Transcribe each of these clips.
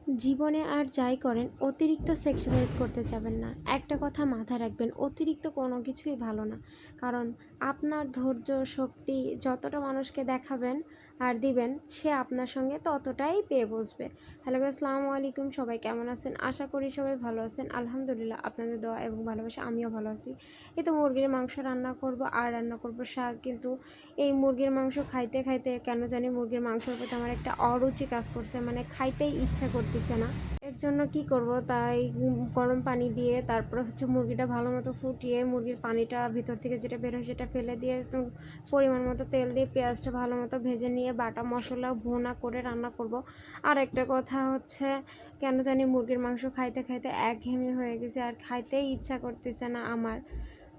জীবনে আর যাই করেন অতিরিক্ত স্যাক্রিফাইস করতে যাবেন না। একটা কথা মাথায় রাখবেন, অতিরিক্ত কোনো কিছুই ভালো না। কারণ আপনার ধৈর্য শক্তি যতটা মানুষকে দেখাবেন আর দিবেন, সে আপনার সঙ্গে ততটাই পেয়ে বসবে। হ্যালো গাইস, আসসালামু আলাইকুম। সবাই কেমন আছেন? আশা করি সবাই ভালো আছেন। আলহামদুলিল্লাহ, আপনাদের দোয়া এবং ভালোবাসা আমিও ভালো আছি। এই তো মুরগির মাংস রান্না করব আর রান্না করব শাক। কিন্তু এই মুরগির মাংস খাইতে খাইতে কেন জানি মুরগির মাংসের প্রতি আমার একটা অরুচি কাজ করছে, মানে খাইতেই ইচ্ছা করতেছে না। এর জন্য কি করব, তাই গরম পানি দিয়ে তারপরে মুরগিটা ভালো মতো ফুটিয়ে মুরগির পানিটা ভিতর থেকে যেটা বের হয় সেটা ফেলে দিয়ে পরিমাণ মতো তেল দিয়ে পেঁয়াজটা ভালো মতো ভেজে নিয়ে বাটা মশলা ভুনা করে রান্না করব। আর একটা কথা হচ্ছে, কেন জানি মুরগির মাংস খাইতে খাইতে একঘেয়েমি হয়ে গেছে, আর খাইতেই ইচ্ছা করতেছে না আমার।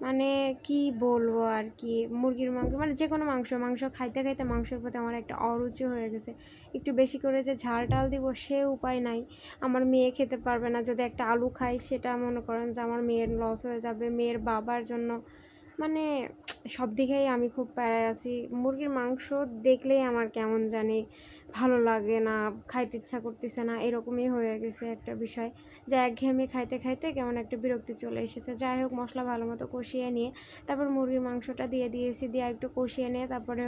মানে কি বলবো আর কি, মুরগির মাংস মানে যে কোনো মাংস খাইতে খাইতে মাংসের প্রতি আমার একটা অরুচি হয়ে গেছে। একটু বেশি করে যে ঝাল টাল দিব সে উপায় নাই। আমার মেয়ে খেতে পারবে না, যদি একটা আলু খাই সেটা মনে করেন যে আমার মেয়ের লস হয়ে যাবে, মেয়ের বাবার জন্য। মানে সব দিকেই আমি খুব প্যারায় আছি। মুরগির মাংস দেখলেই আমার কেমন জানি ভালো লাগে না, খাইতে ইচ্ছা করতেছে না, এরকমই হয়ে গেছে একটা বিষয়। যে একঘেয়েমি খাইতে খাইতে কেমন একটা বিরক্তি চলে এসেছে। যাই হোক, মশলা ভালো মতো কষিয়ে নিয়ে তারপর মুরগির মাংসটা দিয়ে দিয়েছি, দিয়ে একটু কষিয়ে নিয়ে তারপরে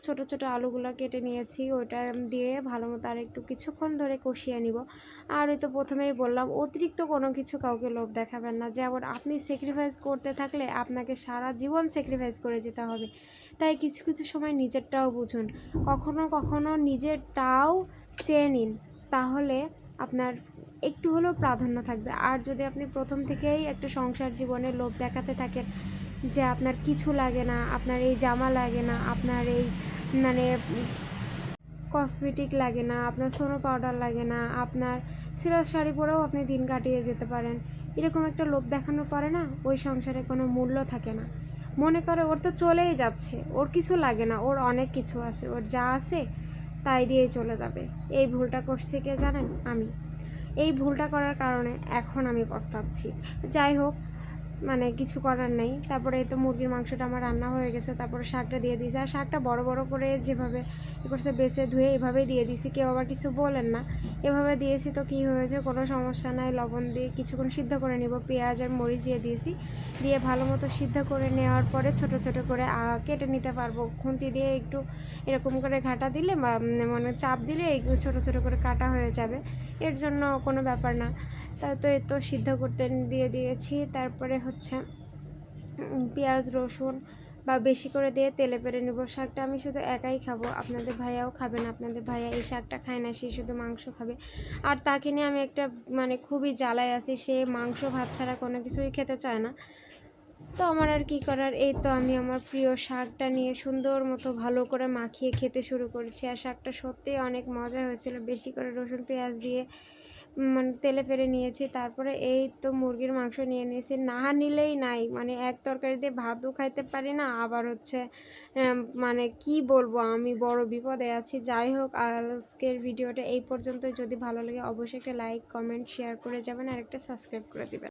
ছোট ছোট আলুগুলো কেটে নিয়েছি, ওইটা দিয়ে ভালো মতো আর একটু কিছুক্ষণ ধরে কষিয়ে নিব। আর ওই তো প্রথমেই বললাম, অতিরিক্ত কোনো কিছু কাউকে লোভ দেখাবেন না। যেমন আপনি স্যাক্রিফাইস করতে থাকলে আপনাকে সারা জীবন স্যাক্রিফাইস করে যেতে হবে। তাই কিছু কিছু সময় নিজেরটাও বুঝুন, কখনো কখনো নিজেরটাও চেয়ে নিন, তাহলে আপনার একটু হলেও প্রাধান্য থাকবে। আর যদি আপনি প্রথম থেকেই একটা সংসার জীবনে লোভ দেখাতে থাকেন যে আপনার কিছু লাগে না, আপনার এই জামা লাগে না, আপনার এই মানে কসমেটিক লাগে না, আপনার সোনো পাউডার লাগে না, আপনার সিরাজ শাড়ি পরেও আপনি দিন কাটিয়ে যেতে পারেন, এরকম একটা লোভ দেখানোর পরে না ওই সংসারে কোনো মূল্য থাকে না। মনে করে ওর তো চলেই যাচ্ছে, ওর কিছু লাগে না, ওর অনেক কিছু আছে, ওর যা আছে তাই দিয়েই চলে যাবে। এই ভুলটা করছি কে জানেন? আমি। এই ভুলটা করার কারণে এখন আমি পস্তাচ্ছি। যাই হোক, মানে কিছু করার নেই। তারপরে এই তো মুরগির মাংসটা আমার রান্না হয়ে গেছে, তারপরে শাকটা দিয়ে দিয়েছি। আর শাকটা বড় বড় করে যেভাবে করছে বেছে ধুয়ে এভাবেই দিয়ে দিয়েছি, কেউ আবার কিছু বলেন না। এভাবে দিয়েছি তো কি হয়েছে, কোনো সমস্যা নাই। লবণ দিয়ে কিছুক্ষণ সিদ্ধ করে নিব, পেঁয়াজ আর মরিচ দিয়ে দিয়েছি, দিয়ে ভালো মতো সিদ্ধ করে নেওয়ার পরে ছোট ছোট করে কেটে নিতে পারবো। খুন্তি দিয়ে একটু এরকম করে ঘাটা দিলে বা মানে চাপ দিলে এগুলো ছোট ছোট করে কাটা হয়ে যাবে, এর জন্য কোনো ব্যাপার না। তো এই তো সিদ্ধ করতে দিয়ে দিয়েছি। তারপরে পেঁয়াজ রসুন বা বেশি করে দিয়ে তেলে পেরে নেব। শাকটা আমি শুধু একাই খাবো, আপনাদের ভাইয়াও খাবে না। আপনাদের ভাইয়া এই শাকটা খায় না, সে শুধু মাংস খাবে। আর তাকে নিয়ে আমি একটা মানে খুবই জ্বালায় আছি, সে মাংস ভাত ছাড়া কোনো কিছুই খেতে চায় না। তো আমার আর কি করার, এই তো আমি আমার প্রিয় শাকটা নিয়ে সুন্দর মতো ভালো করে মাখিয়ে খেতে শুরু করেছি। আর শাকটা সত্যিই অনেক মজা হয়েছিল, বেশি করে রসুন পেঁয়াজ দিয়ে মানে তেলে পেরে নিয়েছি। তারপরে এই তো মুরগির মাংস নিয়ে নিয়েছি, না নিলেই নাই। মানে এক তরকারি দিয়ে ভাতও খাইতে পারি না, আবার মানে কি বলবো, আমি বড় বিপদে আছি। যাই হোক, আজকের ভিডিওটা এই পর্যন্তই। যদি ভালো লাগে অবশ্যই একটা লাইক কমেন্ট শেয়ার করে যাবেন আর একটা সাবস্ক্রাইব করে দিবেন।